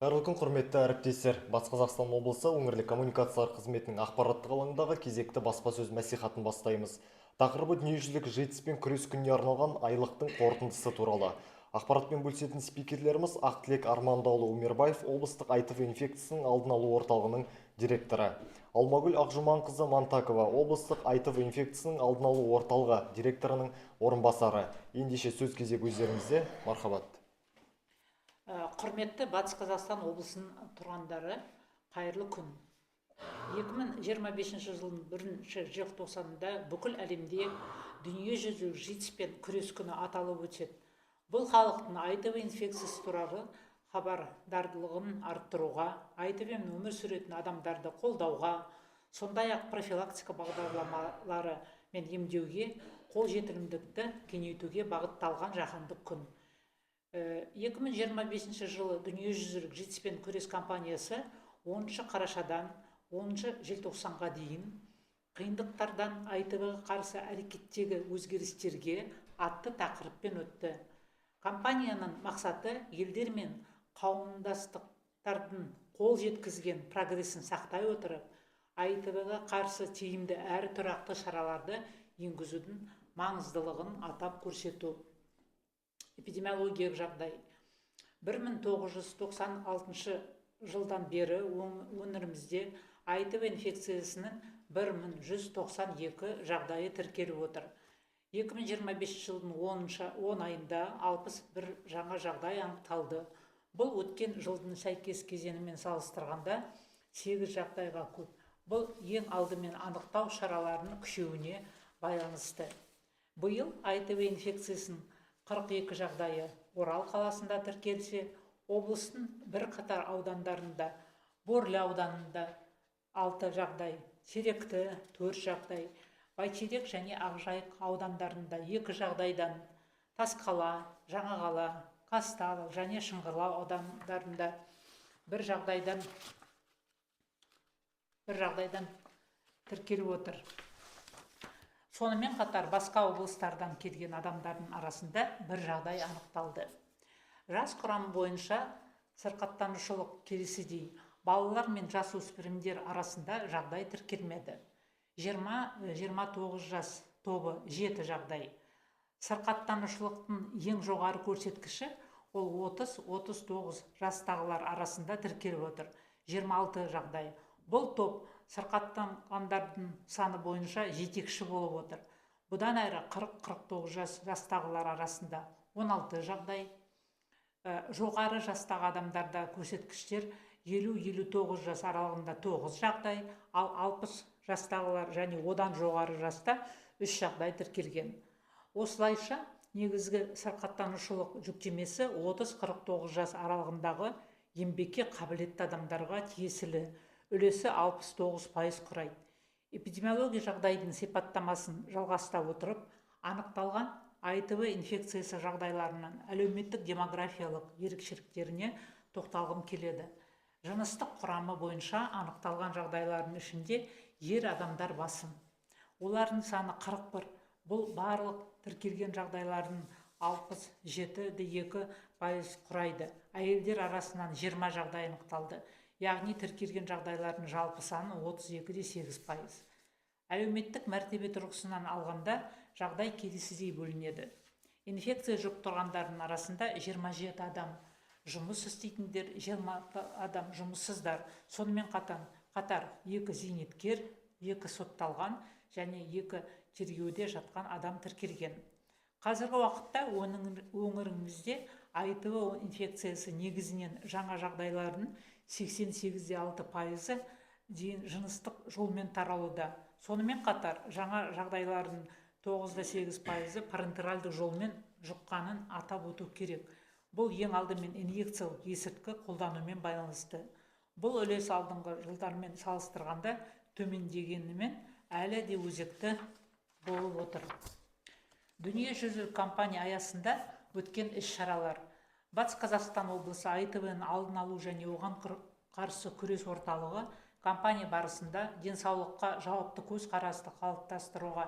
Қайырлы күн, құрметті әріптестер. Батыс Қазақстан облысы өңірлік коммуникациялар қызметінің ақпараттық алаңындағы кезекті баспасөз мәслихатын бастаймыз. Тақырыбы дүниежүзілік житспен күрес күніне арналған айлықтың қорытындысы туралы. Ақпаратпен бөлісетін спикерлеріміз Ақтілек Армандаулы Умербаев, облыстық айтып инфекциясының алдын алу орталығының директоры. Алмагүл Ақжұманқызы Мантакова, облыстық айтып инфекциясының алдын алу орталығы директорының орынбасары. Ендеше сөз кезегі өздеріңізде. Мархабат. Құрметті Батыс Қазақстан облысының тұрғындары, қайырлы күн. 2025 жылдың 1 желтоқсанында бүкіл әлемде дүниежүзілік житспен күрес күні аталып өтеді. Бұл халықтың айтып инфекциясы туралы хабардарлығын арттыруға, айтыбымен өмір сүретін адамдарды қолдауға, сондай-ақ профилактика бағдарламалары мен емдеуге, қолжетімділікті кеңейтуге бағытталған жаһандық күн. 2025 жылы дүниежүзілік житспен күрес кампаниясы 10 қарашадан 10 желтоқсанға дейін қиындықтардан айтыбға қарсы әрекеттегі өзгерістерге атты тақырыппен өтті. Кампанияның мақсаты елдер мен қауымдастықтардың қол жеткізген прогрессін сақтай отырып, айтыбға қарсы тиімді әрі тұрақты шараларды енгізудің маңыздылығын атап көрсету. Эпидемиологиялық жағдай. 1996 жылдан бері өңірімізде айтып инфекциясының 1192 жағдайы тіркеліп отыр. 2025 жылдың 10 айында 61 жаңа жағдай анықталды. Бұл өткен жылдың сәйкес кезеңімен салыстырғанда 8 жағдайға көп. Бұл ең алдымен анықтау шараларының күшеюіне байланысты. Биыл айтып инфекциясының 42 жағдайы Орал қаласында тіркелсе, облыстың бірқатар аудандарында, Борлы ауданында 6 жағдай, Теректі 4 жағдай, Бәйтерек және Ақжайық аудандарында 2 жағдайдан, Тасқала, Жаңақала, Қазталов және Шыңғырлау аудандарында 1 жағдайдан тіркеліп отыр. Сонымен қатар басқа облыстардан келген адамдардың арасында 1 жағдай анықталды. Жас құрамы бойынша сырқаттанушылық келесідей: балалар мен жасөспірімдер арасында жағдай тіркелмеді. 20-29 жас тобы 7 жағдай. Сырқаттанушылықтың ең жоғары көрсеткіші ол 30-39 жастағылар арасында тіркеліп отыр, 26 жағдай. Бұл топ сырқаттанғандардың саны бойынша жетекші болып отыр. Бұдан әрі 40-49 жастағылар арасында 16 жағдай. Жоғары жастағы адамдарда көрсеткіштер 50-59 жас аралығында 9 жағдай, ал 60 жастағылар және одан жоғары жаста 3 жағдай тіркелген. Осылайша негізгі сырқаттанушылық жүктемесі 30-49 жас аралығындағы еңбекке қабілетті адамдарға тиесілі, үлесі 69% құрайды. Эпидемиология жағдайдың сипаттамасын жалғастыра отырып, анықталған айтып инфекциясы жағдайларының әлеуметтік демографиялық ерекшеліктеріне тоқталғым келеді. Жыныстық құрамы бойынша анықталған жағдайлардың ішінде ер адамдар басым. Олардың саны 41. Бұл барлық тіркелген жағдайлардың 67,2% құрайды. Әйелдер арасынан 20 жағдай анықталды. Яғни тіркелген жағдайлардың жалпы саны 32,8%. Әлеуметтік мәртебе тұрғысынан алғанда жағдай келесідей бөлінеді. Инфекция жұқтырғандардың арасында 27 адам жұмыс істейтіндер, 20 адам жұмыссыздар. Сонымен қатар 2 зейнеткер, 2 сотталған және 2 тергеуде жатқан адам тіркелген. Қазіргі уақытта өңірімізде айтып инфекциясы негізінен жаңа жағдайлардың 88,6% дейін жыныстық жолмен таралуда. Сонымен қатар жаңа жағдайлардың 9,8% парентеральдық жолмен жұққанын атап өту керек. Бұл ең алдымен инъекциялық есірткі қолданумен байланысты. Бұл үлес алдыңғы жылдармен салыстырғанда төмендегенімен әлі де өзекті болып отыр. Дүниежүзілік кампания аясында өткен іс-шаралар. Батыс Қазақстан облысы айтыбын алдын алу және оған қарсы күрес орталығы кампания барысында денсаулыққа жауапты көзқарасты қалыптастыруға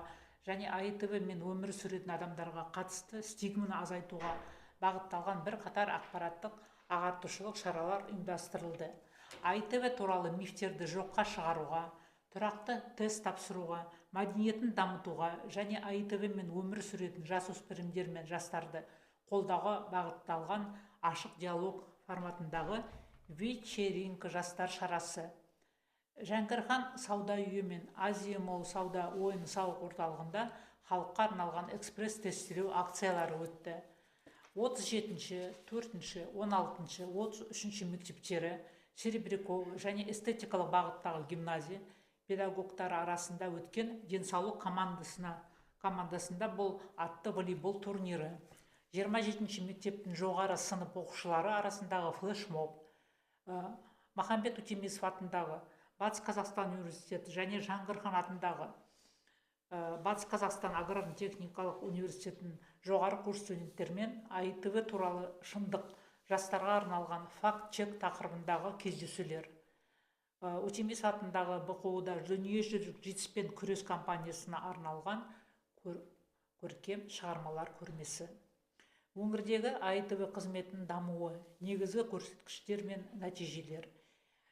және айтыбы мен өмір сүретін адамдарға қатысты стигманы азайтуға бағытталған бірқатар ақпараттық ағартушылық шаралар ұйымдастырылды. АИТВ туралы мифтерді жоққа шығаруға, тұрақты тест тапсыруға, мәдениетін дамытуға және АИТВ мен өмір сүретін жасөспірімдер мен жастарды қолдауға бағытталған ашық диалог форматындағы вечеринка жастар шарасы Жәңгірхан сауда үйі мен Азия Молл сауда ойын сауық орталығында халыққа арналған экспресс-тестілеу акциялары өтті. 37-ші, 4-ші, 16-ші, 33-ші мектептері, Серебряков және эстетикалық бағыттағы гимназия педагогтары арасында өткен денсаулық командасында бұл атты волейбол турнирі. 27-ші мектептің жоғары сынып оқушылары арасындағы флешмоб, Махамбет Өтемісов атындағы Батыс Қазақстан университеті және Жаңғырхан атындағы Батыс Қазақстан аграрно-техникалық университетінің жоғары курс студенттермен АИТВ туралы шындық жастарға арналған факт-чек тақырыбындағы кездесулер. Өтемісов атындағы БқУ-да дүниежүзілік жетіспен күрес кампаниясына арналған көркем шығармалар көрмесі. Өңірдегі АИТВ қызметінің дамуы, негізгі көрсеткіштер мен нәтижелер.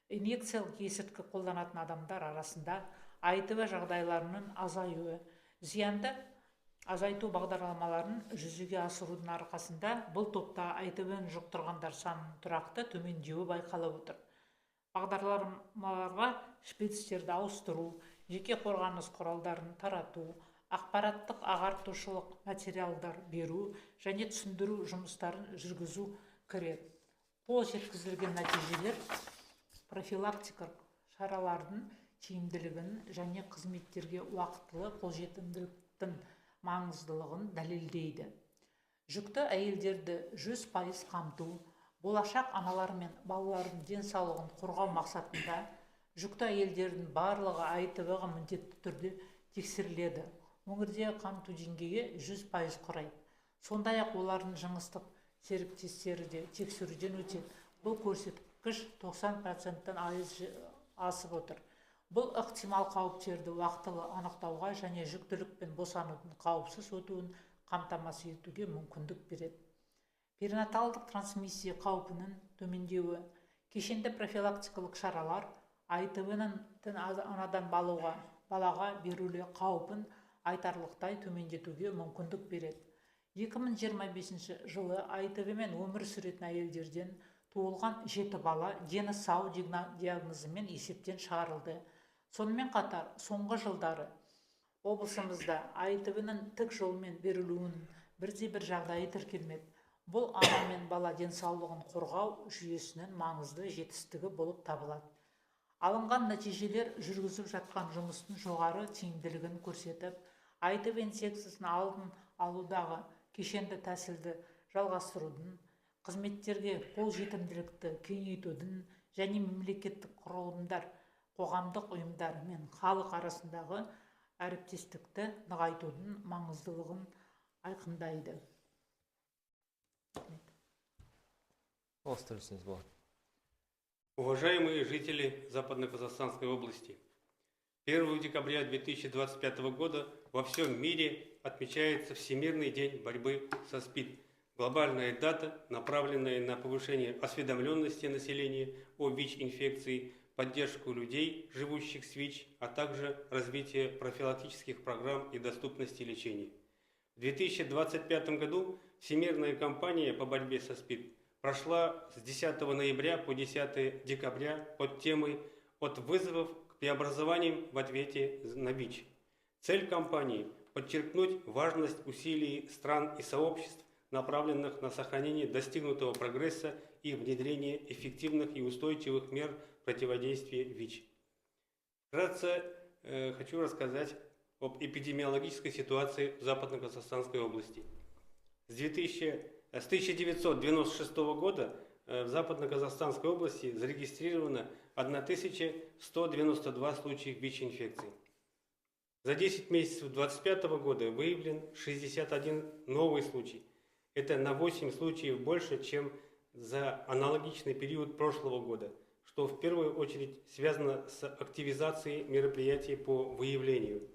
Инъекциялық есірткі қолданатын адамдар арасында АИТВ жағдайларының азаюы, зиянды азайту бағдарламаларын жүзеге асырудың арқасында бұл топта АИТВ-ні жұқтырғандар санының тұрақты төмендеуі байқалып отыр. Бағдарламаларға шприцтерді ауыстыру, жеке қорғаныс құралдарын тарату, ақпараттық ағартушылық материалдар беру және түсіндіру жұмыстарын жүргізу кіреді. Қол жеткізілген нәтижелер профилактикалық шаралардың тиімділігін және қызметтерге уақытылы қолжетімділіктің маңыздылығын дәлелдейді. Жүкті әйелдерді 100% қамту, болашақ аналар мен балалардың денсаулығын қорғау мақсатында жүкті әйелдердің барлығы АИТВ-ға міндетті түрде тексеріледі. Өңірдегі қамту деңгейі 100% құрайды. Сондай-ақ олардың жыныстық серіктестері де тексеруден өтеді. Бұл көрсеткіш 90%-тен асып отыр. Бұл ықтимал қауіптерді уақытылы анықтауға және жүктілік пен босанудың қауіпсіз өтуін қамтамасыз етуге мүмкіндік береді. Перинаталдық трансмиссия қаупінің төмендеуі, кешенді профилактикалық шаралар АИТВ-ның анадан балаға берілу қаупін айтарлықтай төмендетуге мүмкіндік береді. 2025 жылы АИТВ мен өмір сүретін әйелдерден туылған 7 бала дені сау диагнозымен есептен шығарылды. Сонымен қатар, соңғы жылдары облысымызда АИТВ-ның тік жолмен берілуінің бірде-бір жағдайы тіркелмеді. Бұл ана мен бала денсаулығын қорғау жүйесінің маңызды жетістігі болып табылады. Алынған нәтижелер жүргізіп жатқан жұмыстың жоғары тиімділігін көрсетіп, АИТВ инфекциясын алдын алудағы кешенді тәсілді жалғастырудың, қызметтерге қолжетімділікті кеңейтудің және мемлекеттік құрылымдар, қоғамдық ұйымдар мен халық арасындағы әріптестікті нығайтудың маңыздылығын айқындайды. Уважаемые жители Западно-Казахстанской области, 1 декабря 2025 года во всем мире отмечается Всемирный день борьбы со СПИД. Глобальная дата, направленная на повышение осведомленности населения о ВИЧ-инфекции, поддержку людей, живущих с ВИЧ, а также развитие профилактических программ и доступности лечения. В 2025 году Всемирная кампания по борьбе со СПИД прошла с 10 ноября по 10 декабря под темой «От вызовов к преобразованиям в ответе на ВИЧ». Цель кампании – подчеркнуть важность усилий стран и сообществ, направленных на сохранение достигнутого прогресса и внедрение эффективных и устойчивых мер противодействия ВИЧ. Вкратце хочу рассказать об эпидемиологической ситуации в Западно-Казахстанской области. С 1996 года в Западно-Казахстанской области зарегистрировано 1192 случаев ВИЧ-инфекции. За 10 месяцев 2025 года выявлен 61 новый случай. Это на 8 случаев больше, чем за аналогичный период прошлого года, что в первую очередь связано с активизацией мероприятий по выявлению.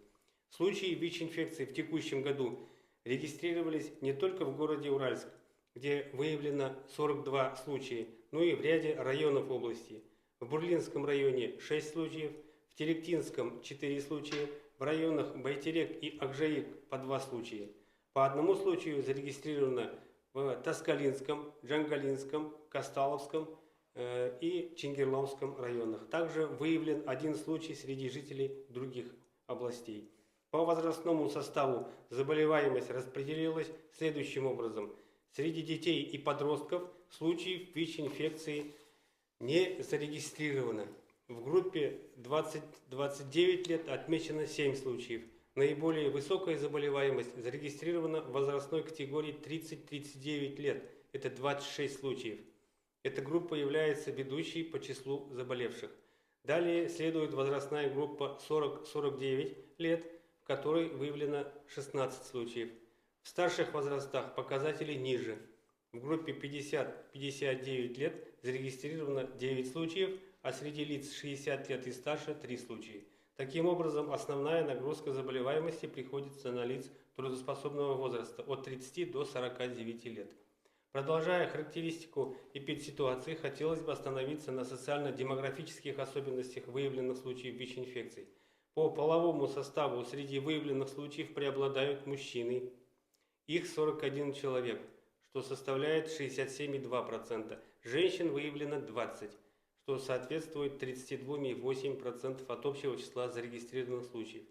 Случаи ВИЧ-инфекции в текущем году регистрировались не только в городе Уральск, где выявлено 42 случая, ну и в ряде районов области. В Бурлинском районе 6 случаев, в Теректинском 4 случая, в районах Байтерек и Акжаик по 2 случая. По одному случаю зарегистрировано в Таскалинском, Джангалинском, Касталовском и Чингирлауском районах. Также выявлен 1 случай среди жителей других областей. По возрастному составу заболеваемость распределилась следующим образом. Среди детей и подростков случаев ВИЧ-инфекции не зарегистрировано. В группе 20-29 лет отмечено 7 случаев. Наиболее высокая заболеваемость зарегистрирована в возрастной категории 30-39 лет. Это 26 случаев. Эта группа является ведущей по числу заболевших. Далее следует возрастная группа 40-49 лет, в которой выявлено 16 случаев. В старших возрастах показатели ниже. В группе 50-59 лет зарегистрировано 9 случаев, а среди лиц 60 лет и старше 3 случая. Таким образом, основная нагрузка заболеваемости приходится на лиц трудоспособного возраста от 30 до 49 лет. Продолжая характеристику эпидситуации, хотелось бы остановиться на социально-демографических особенностях выявленных случаев ВИЧ-инфекций. По половому составу среди выявленных случаев преобладают мужчины. Их 41 человек, что составляет 67,2%. Женщин выявлено 20, что соответствует 32,8% от общего числа зарегистрированных случаев.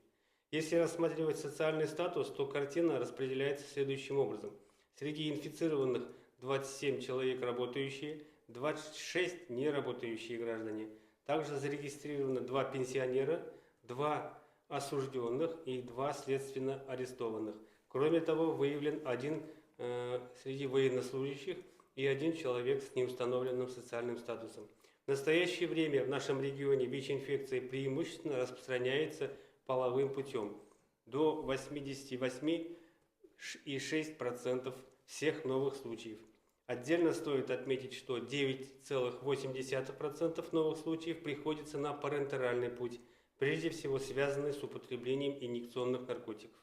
Если рассматривать социальный статус, то картина распределяется следующим образом. Среди инфицированных 27 человек работающие, 26 неработающие граждане. Также зарегистрировано 2 пенсионера, 2 осужденных и 2 следственно арестованных. Кроме того, выявлен 1 среди военнослужащих и 1 человек с неустановленным социальным статусом. В настоящее время в нашем регионе ВИЧ-инфекция преимущественно распространяется половым путем. До 88,6% всех новых случаев. Отдельно стоит отметить, что 9,8% новых случаев приходится на парентеральный путь, прежде всего связанный с употреблением инъекционных наркотиков.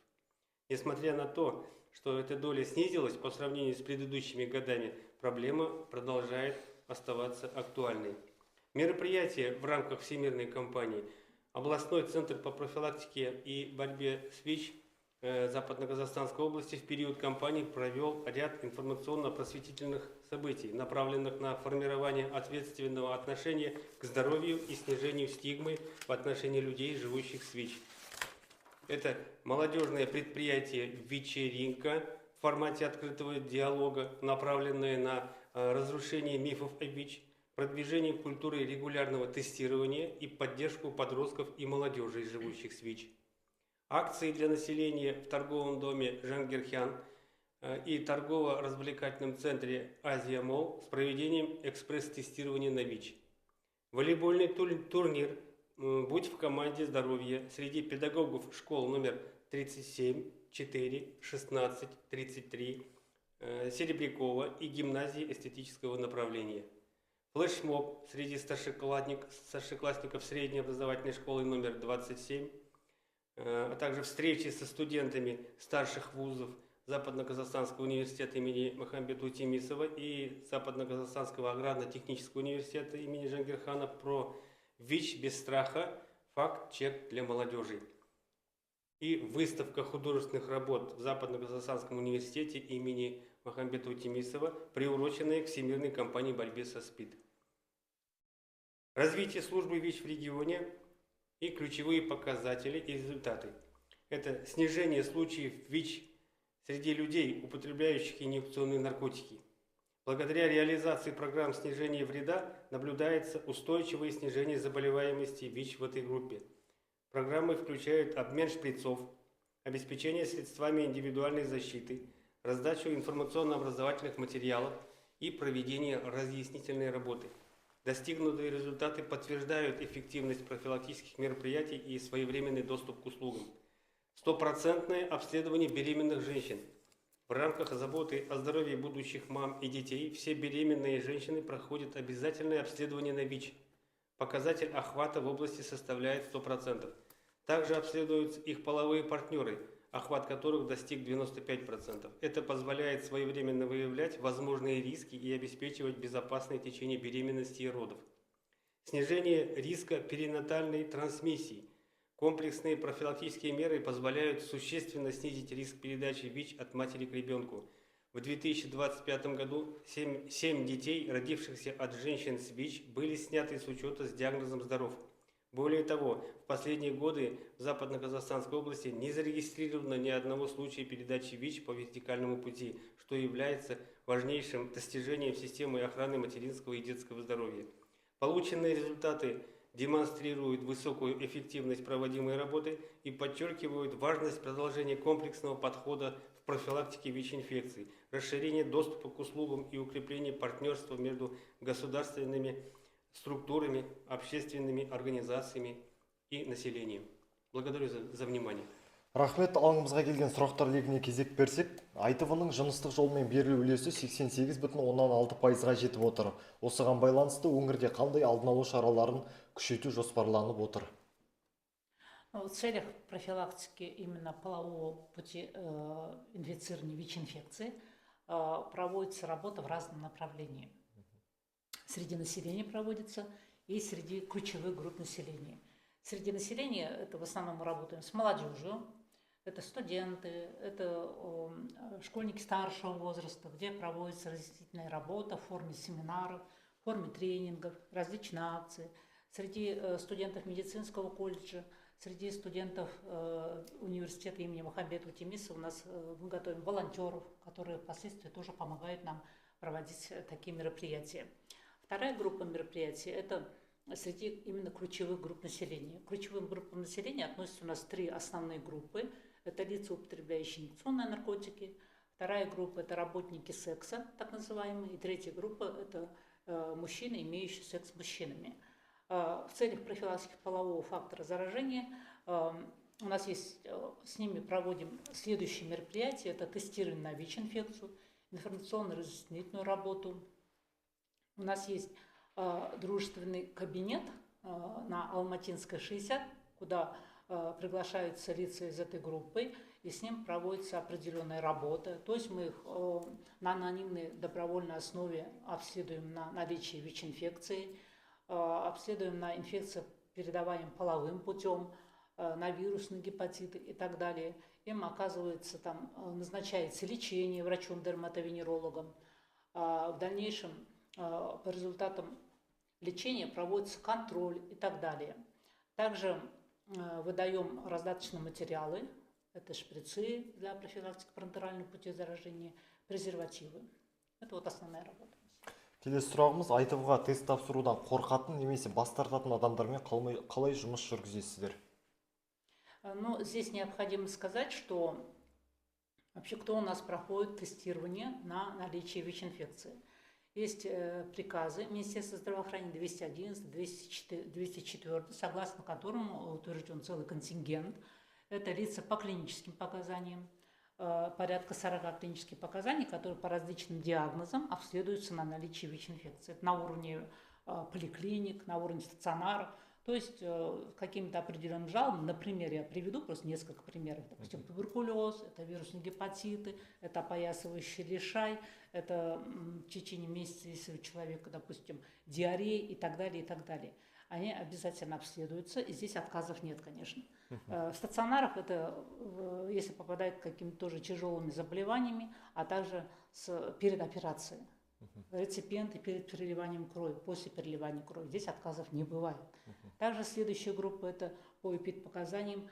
Несмотря на то, что эта доля снизилась по сравнению с предыдущими годами, проблема продолжает оставаться актуальной. Мероприятия в рамках всемирной кампании областной центр по профилактике и борьбе с ВИЧ Западно-Казахстанской области в период кампании провел ряд информационно-просветительных событий, направленных на формирование ответственного отношения к здоровью и снижению стигмы в отношении людей, живущих с ВИЧ. Это молодежное предприятие «Вечеринка» в формате открытого диалога, направленное на разрушение мифов о ВИЧ, продвижение культуры регулярного тестирования и поддержку подростков и молодежи, живущих с ВИЧ. Акции для населения в торговом доме «Жангирхан» и торгово-развлекательном центре «Азия Молл» с проведением экспресс-тестирования на ВИЧ. Волейбольный турнир «Будь в команде здоровья» среди педагогов школ номер 37, 4, 16, 33, Серебрякова и гимназии эстетического направления. Флешмоб среди старшеклассников средней образовательной школы номер 27, а также встречи со студентами старших вузов Западно-Казахстанского университета имени Махамбета Утемисова и Западно-Казахстанского аграрно-технического университета имени Жангирхана про ВИЧ без страха, факт-чек для молодежи. И выставка художественных работ в Западно-Казахстанском университете имени Махамбета Утемисова, приуроченная к всемирной кампании борьбы со СПИД. Развитие службы ВИЧ в регионе и ключевые показатели и результаты. Это снижение случаев ВИЧ среди людей, употребляющих инъекционные наркотики. Благодаря реализации программ снижения вреда наблюдается устойчивое снижение заболеваемости ВИЧ в этой группе. Программы включают обмен шприцов, обеспечение средствами индивидуальной защиты, раздачу информационно-образовательных материалов и проведение разъяснительной работы. Достигнутые результаты подтверждают эффективность профилактических мероприятий и своевременный доступ к услугам. 100% обследование беременных женщин. В рамках заботы о здоровье будущих мам и детей все беременные женщины проходят обязательное обследование на ВИЧ. Показатель охвата в области составляет 100%. Также обследуются их половые партнеры, охват которых достиг 95%. Это позволяет своевременно выявлять возможные риски и обеспечивать безопасное течение беременности и родов. Снижение риска перинатальной трансмиссии. Комплексные профилактические меры позволяют существенно снизить риск передачи ВИЧ от матери к ребенку. В 2025 году 7 детей, родившихся от женщин с ВИЧ, были сняты с учета с диагнозом «здоров». Более того, в последние годы в Западно-Казахстанской области не зарегистрировано ни одного случая передачи ВИЧ по вертикальному пути, что является важнейшим достижением системы охраны материнского и детского здоровья. Полученные результаты демонстрируют высокую эффективность проводимой работы и подчеркивают важность продолжения комплексного подхода в профилактике ВИЧ-инфекций, расширения доступа к услугам и укрепления партнерства между государственными структурами, общественными организациями и населением. Благодарю за внимание. Рахмет, алаңымызға келген сұрақтар легіне кезек берсек, ITV-ның жыныстық жолмен берілу үлесі 88,6%-ға жетіп отыр. Осыған байланысты өңірде қандай алдын алу шараларын күшейту жоспарланып отыр? В целях профилактики именно полового пути инфицирования ВИЧ-инфекции проводится работа в разном направлении. Среди населения проводится и среди ключевых групп населения. Среди населения это в основном мы работаем с молодежью, это студенты, это школьники старшего возраста, где проводится разъяснительная работа в форме семинаров, в форме тренингов, различные акции. Среди студентов медицинского колледжа, среди студентов университета имени Мухамбета Утемиса у нас мы готовим волонтеров, которые впоследствии тоже помогают нам проводить такие мероприятия. Вторая группа мероприятий – это среди именно ключевых групп населения. К ключевым группам населения относятся у нас 3 основные группы. Это лица, употребляющие инъекционные наркотики. Вторая группа – это работники секса, так называемые. И третья группа – это мужчины, имеющие секс с мужчинами. В целях профилактики полового фактора заражения у нас есть, с ними проводим следующие мероприятия. Это тестирование на ВИЧ-инфекцию, информационно-разъяснительную работу. У нас есть дружественный кабинет на Алматинской 60, куда приглашаются лица из этой группы, и с ним проводится определенная работа. То есть мы их на анонимной добровольной основе обследуем на наличие ВИЧ-инфекции, обследуем на инфекциях, передаваемых половым путем, на вирусные гепатиты и так далее. Им оказывается, там назначается лечение врачом-дерматовенерологом. В дальнейшем по результатам лечения проводится контроль и так далее. Также выдаем раздаточные материалы, это шприцы для профилактики парентеральных путей заражения, презервативы. Это вот основная работа. Келесі сұрағымыз, ITV-ға тест тапсырудан қорқатын немесе бас тартатын адамдармен қалай жұмыс жүргізесіздер? Ну, здесь необходимо сказать, что вообще кто у нас проходит тестирование на наличие ВИЧ-инфекции. Есть приказы Министерства здравоохранения 211, 204, согласно которому утвержден целый контингент. Это лица по клиническим показаниям, порядка 40 клинических показаний, которые по различным диагнозам обследуются на наличие ВИЧ-инфекции. Это на уровне поликлиник, на уровне стационаров. То есть каким-то определенным жалобам, например, я приведу просто несколько примеров. Допустим, туберкулез, это вирусные гепатиты, это опоясывающий лишай, это в течение месяца, если у человека, допустим, диарея и так далее, и так далее. Они обязательно обследуются, и здесь отказов нет, конечно. В стационарах это, если попадает к какими-то тоже тяжелыми заболеваниями, а также перед операцией. Реципиенты перед переливанием крови, после переливания крови. Здесь отказов не бывает. Также следующая группа – это по эпидпоказаниям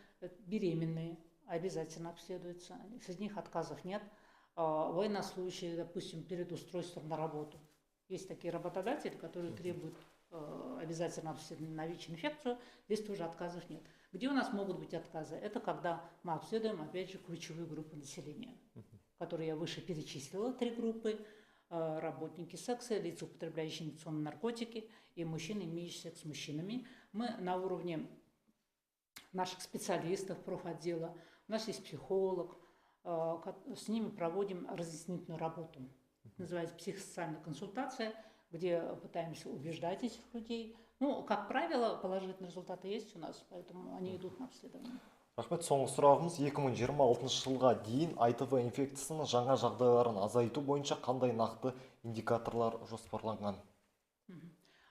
беременные, обязательно обследуются. Среди них отказов нет. Военнослужащие, допустим, перед устройством на работу. Есть такие работодатели, которые требуют обязательно обследования на ВИЧ-инфекцию. Здесь тоже отказов нет. Где у нас могут быть отказы? Это когда мы обследуем, опять же, ключевые группы населения, которые я выше перечислила, 3 группы. Работники секса, лица, употребляющие инъекционные наркотики, и мужчины, имеющие секс с мужчинами. Мы на уровне наших специалистов профотдела, у нас есть психолог, с ними проводим разъяснительную работу. Называется психосоциальная консультация, где пытаемся убеждать этих людей. Ну, как правило, положительные результаты есть у нас, поэтому они идут на обследование. Рахмет, соңғы сұрағымыз 2026 жылға дейін АИТВ инфекциясының жаңа жағдайларын азайту бойынша қандай нақты индикаторлар жоспарланған?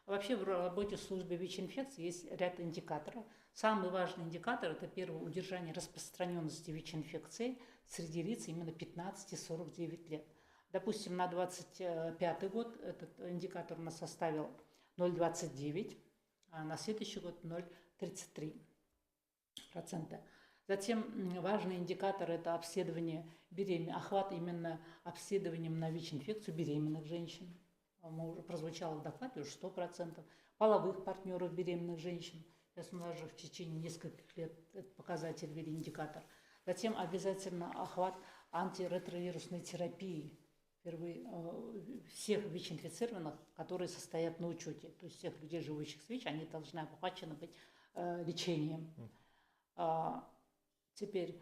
Вообще в работе службы ВИЧ-инфекции есть ряд индикаторов. Самый важный индикатор – это первое удержание распространенности ВИЧ-инфекции среди лиц именно 15-49 лет. Допустим, на 2025 год этот индикатор у нас составил 0,29, а на следующий год 0,33%. Затем важный индикатор – это обследование беременных, охват именно обследованием на ВИЧ-инфекцию беременных женщин. Уже прозвучало в докладе уже 100%. Половых партнеров беременных женщин. Сейчас у нас же в течение нескольких лет этот показатель или индикатор. Затем обязательно охват антиретровирусной терапии всех ВИЧ-инфицированных, которые состоят на учете. То есть всех людей, живущих с ВИЧ, они должны охвачены быть лечением. Теперь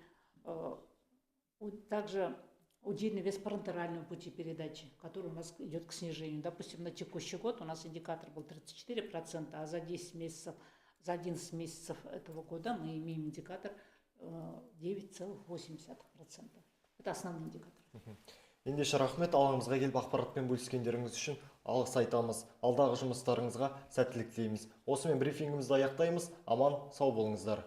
также удельный вес парентерального пути передачи, который у нас идет к снижению. Допустим, на текущий год у нас индикатор был 34%, а за 10 месяцев, за 11 месяцев этого года мы имеем индикатор 9,8%. Это основной индикатор. Ендеше рахмет, алаңызға келіп ақпаратпен бөліскендеріңіз үшін алғыс айтамыз. Алдағы жұмыстарыңызға сәттілік тілейміз. Осымен брифингімізді аяқтаймыз. Аман, сау болыңыздар.